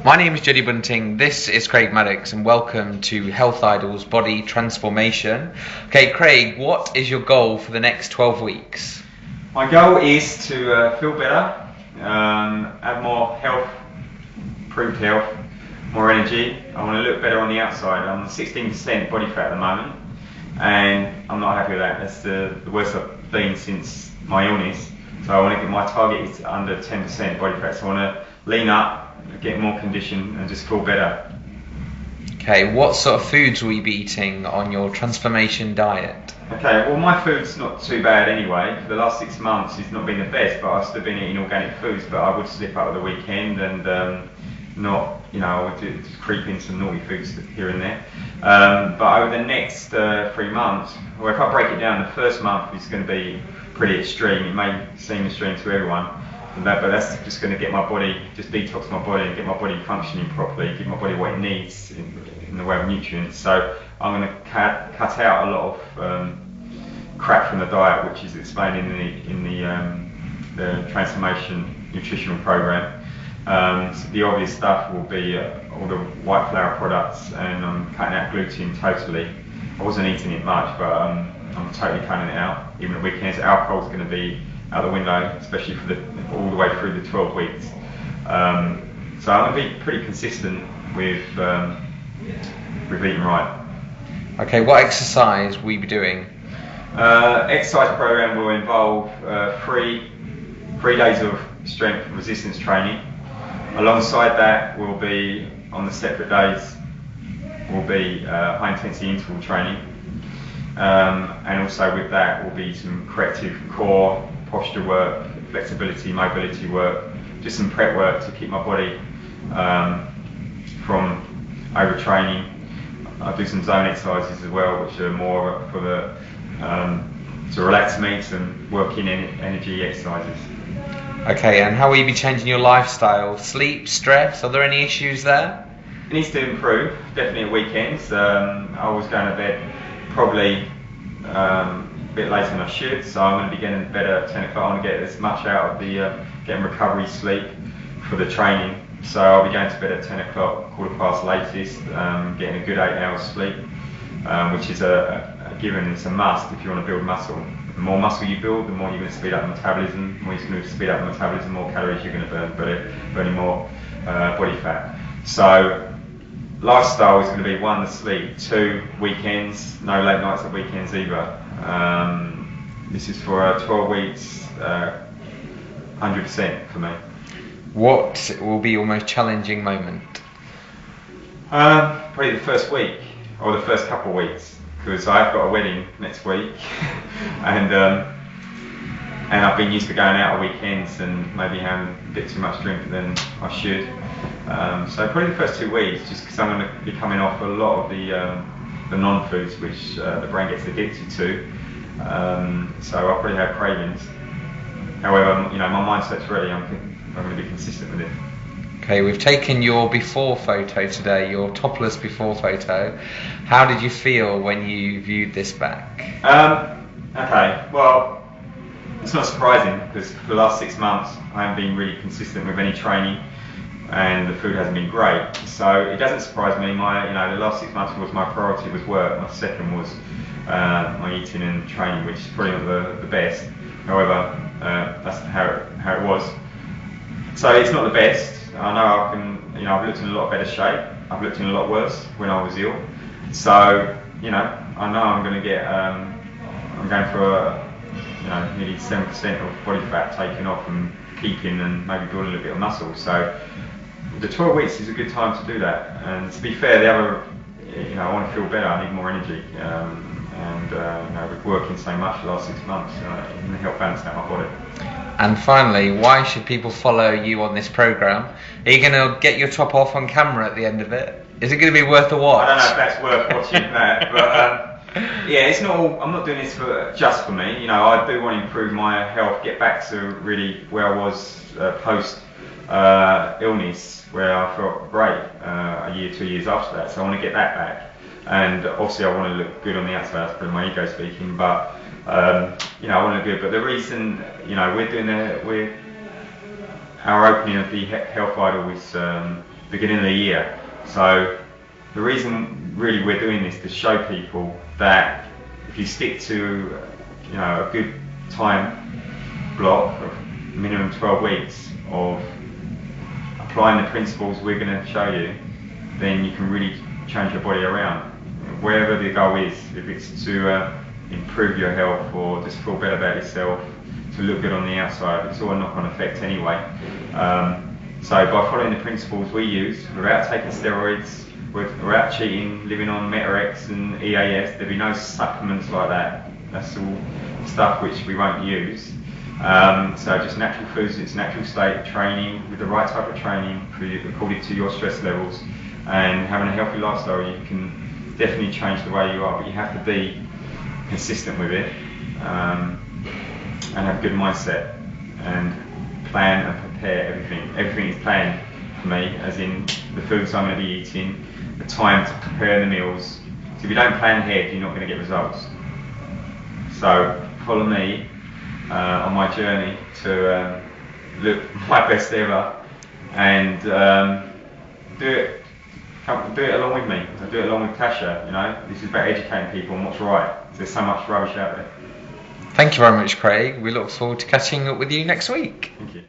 My name is Jody Bunting, this is Craig Maddox, and welcome to Health Idols Body Transformation. Okay, Craig, what is your goal for the next 12 weeks? My goal is to feel better, have more health, improved health, more energy. I want to look better on the outside. I'm 16% body fat at the moment, and I'm not happy with that. That's the worst I've been since my illness. So I want to get my target is under 10% body fat. So I want to lean up, get more condition, and just feel better. Okay, what sort of foods will you be eating on your transformation diet? Okay, well, my food's not too bad anyway. For the last 6 months it's not been the best, but I've still been eating organic foods, but I would slip up at the weekend and I would just creep in some naughty foods here and there. But over the next 3 months, well, if I break it down, the first month is going to be pretty extreme. It may seem extreme to everyone, but that's just going to get my body, just detox my body and get my body functioning properly, give my body what it needs in the way of nutrients. So I'm going to cut out a lot of crap from the diet, which is explained in the transformation nutritional program. So the obvious stuff will be all the white flour products, and I'm cutting out gluten totally. I wasn't eating it much, but I'm totally cutting it out. Even at weekends, alcohol's going to be out the window, especially for all the way through the 12 weeks. So I'm going to be pretty consistent with eating right. Okay, what exercise will you be doing? Exercise program will involve 3 days of strength and resistance training. Alongside that will be, on the separate days, will be high intensity interval training. And also with that will be some corrective core, posture work, flexibility, mobility work, just some prep work to keep my body from overtraining. I do some zone exercises as well, which are more for to relax me, some working energy exercises. Okay, and how will you be changing your lifestyle? Sleep, stress, are there any issues there? It needs to improve, definitely at weekends. I was going to bed probably a bit later than I should, so I'm going to be getting to bed at 10 o'clock. I want to get as much out of getting recovery sleep for the training. So I'll be going to bed at 10 o'clock, quarter past latest, getting a good 8 hours sleep, which is a given, it's a must if you want to build muscle. The more muscle you build, the more you're going to speed up the metabolism. The more you're going to speed up the metabolism, the more calories you're going to burning more body fat. So lifestyle is going to be 1, the sleep, 2, weekends, no late nights at weekends either. This is for 12 weeks, 100% for me. What will be your most challenging moment? Probably the first week, or the first couple of weeks, because I've got a wedding next week, and I've been used to going out on weekends and maybe having a bit too much drink than I should. So probably the first 2 weeks, just because I'm going to be coming off a lot of the non-foods which the brain gets addicted to. So I'll probably have cravings. However, my mindset's ready. I'm going to be consistent with it. Okay, we've taken your before photo today, your topless before photo. How did you feel when you viewed this back? Okay, well, it's not surprising because for the last 6 months I haven't been really consistent with any training, and the food hasn't been great. So it doesn't surprise me. The last 6 months was my priority was work. My second was my eating and training, which is probably not the best. However, that's how it was. So it's not the best. I know I've looked in a lot better shape. I've looked in a lot worse when I was ill. So, I know I'm going to get, I'm going for nearly 7% of body fat taken off and keeping and maybe building a little bit of muscle. So the 12 weeks is a good time to do that. And to be fair, the other, I want to feel better. I need more energy. With working so much the last 6 months, it's going to help balance out my body. And finally, why should people follow you on this program? Are you going to get your top off on camera at the end of it? Is it going to be worth a watch? I don't know if that's worth watching that, but yeah, it's not all, I'm not doing this just for me. I do want to improve my health, get back to really where I was post illness, where I felt great a year, 2 years after that. So I want to get that back. And obviously I want to look good on the outside, that's probably my ego speaking, but I want to look good. But the reason, we're our opening of the Health Idol is beginning of the year. So the reason really we're doing this to show people that if you stick to a good time block of minimum 12 weeks of applying the principles we're going to show you, then you can really change your body around. Wherever the goal is, if it's to improve your health or just feel better about yourself, to look good on the outside, it's all a knock-on effect anyway. So by following the principles we use, without taking steroids, without cheating, living on Metarex and EAS, there'll be no supplements like that. That's all stuff which we won't use. So just natural foods, it's natural state, training with the right type of training according to your stress levels, and having a healthy lifestyle, you can definitely change the way you are, but you have to be consistent with it, and have a good mindset and plan and prepare everything. Everything is planned for me, as in the foods I'm going to be eating, the time to prepare the meals. So if you don't plan ahead, you're not going to get results. So follow me on my journey to look my best ever, and do it along with me. Do it along with Tasha. This is about educating people on what's right. There's so much rubbish out there. Thank you very much, Craig. We look forward to catching up with you next week. Thank you.